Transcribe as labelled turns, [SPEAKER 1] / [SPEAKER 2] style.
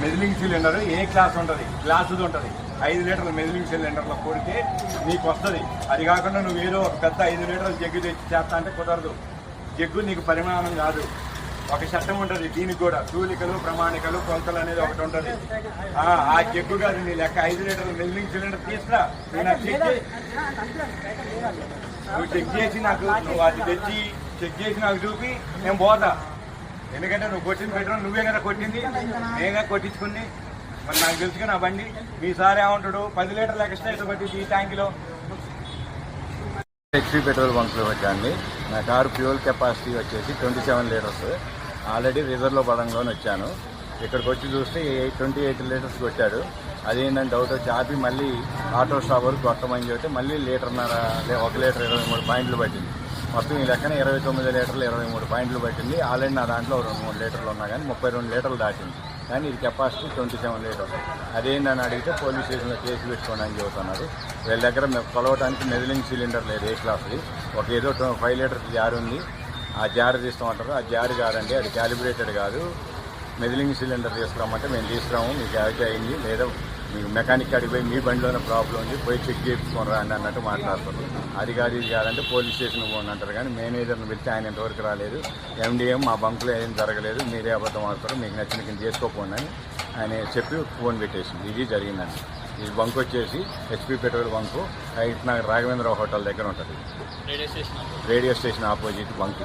[SPEAKER 1] మెదిలింగ్ cylinder ఏ class ఉంటుంది, గ్లాసుది ఉంటుంది. 5 లీటర్ల మెదిలింగ్ సిలిండర్లో కొడితే నీకు వస్తుంది. అది కాకుండా నువ్వు ఏదో ఒక పెద్ద 5 లీటర్ల జగ్గు తెచ్చి చేస్తా అంటే కుదరదు. జగ్గు నీకు పరిమాణం కాదు, ఒక చట్టం ఉంటుంది. దీనికి కూడా తూలికలు, ప్రమాణికలు, కొలతలు అనేది ఒకటి ఉంటుంది. ఆ జగ్గు కాదు నీ లెక్క. 5 లీటర్ల మెదిలింగ్ సిలిండర్ తీసుకురా. నువ్వు చెక్ చేసి నాకు, నువ్వు అది తెచ్చి చెక్ చేసి నాకు చూపి నేను పోతా. ఎందుకంటే నువ్వు కొట్టింది పెట్రోల్ నువ్వే కదా కొట్టింది, నేనే కొట్టించుకుంది. మరి నాకు తెలుసుగా నా బండి. మీ సార్ ఏమంటాడు, 10 లీటర్లు ఎక్స్ట్రా అయితే పట్టింది ఈ ట్యాంకులో.
[SPEAKER 2] HP petrol బంక్లో వచ్చాండి. నా కారు ఫ్యూయల్ కెపాసిటీ వచ్చేసి 27 లీటర్స్. ఆల్రెడీ రిజర్వ్లో పడంలోనే వచ్చాను. ఇక్కడికి వచ్చి చూస్తే 28 లీటర్స్ కొట్టాడు. అదేంటంటే డౌట్ వచ్చి ఆపి మళ్ళీ ఆటో స్టాప్ వరకు కొట్టమని చెప్తే మళ్ళీ 1 లీటర్ 23 పాయింట్లు పట్టింది. మొత్తం ఈ లెక్కన 29 లీటర్లు 23 పాయింట్లు పట్టింది. ఆల్రెడీ నా దాంట్లో 2-3 లీటర్లు ఉన్నా కానీ 32 లీటర్లు దాటింది. కానీ ఇది కెపాసిటీ 27 లీటర్స్. అదేంటని అడిగితే పోలీస్ స్టేషన్లో కేసు పెట్టుకోండి అని చెబుతున్నారు. వీళ్ళ దగ్గర కొలవడానికి మెదిలింగ్ సిలిండర్ లేదు ఏ క్లాస్ది. ఒక ఏదో 5 లీటర్స్ జార్ ఉంది. ఆ జార్ తీస్తామంటారు. ఆ జార్ కాదండి, అది క్యాలిబ్రేటెడ్ కాదు. మెదిలింగ్ సిలిండర్ తీసుకురామంటే మేము తీసుకురాము, మీకు యాక్ట్ అయింది లేదా మీకు మెకానిక్ అడిగిపోయి మీ బండిలోనే ప్రాబ్లం ఉంది, పోయి చెక్ చేయించుకొని రండి అన్నట్టు మాట్లాడుతారు. అది కాదు ఇది కాదంటే పోలీస్ స్టేషన్కి పోండి అంటారు. కానీ మేనేజర్ని పిలిచి ఆయన ఇంతవరకు రాలేదు. ఎండిఎం మా బంకులో ఏం జరగలేదు, మీరే అబద్ధం ఆడతారు, మీకు నచ్చిన కింద చేసుకోపోండి అని ఆయన చెప్పి ఫోన్ పెట్టేసింది. ఇది జరిగిందండి. ఈ బంక్ వచ్చేసి HP petrol bunk height Nagar Raghavendra hotel దగ్గర ఉంటుంది. Radio station opposite bunk.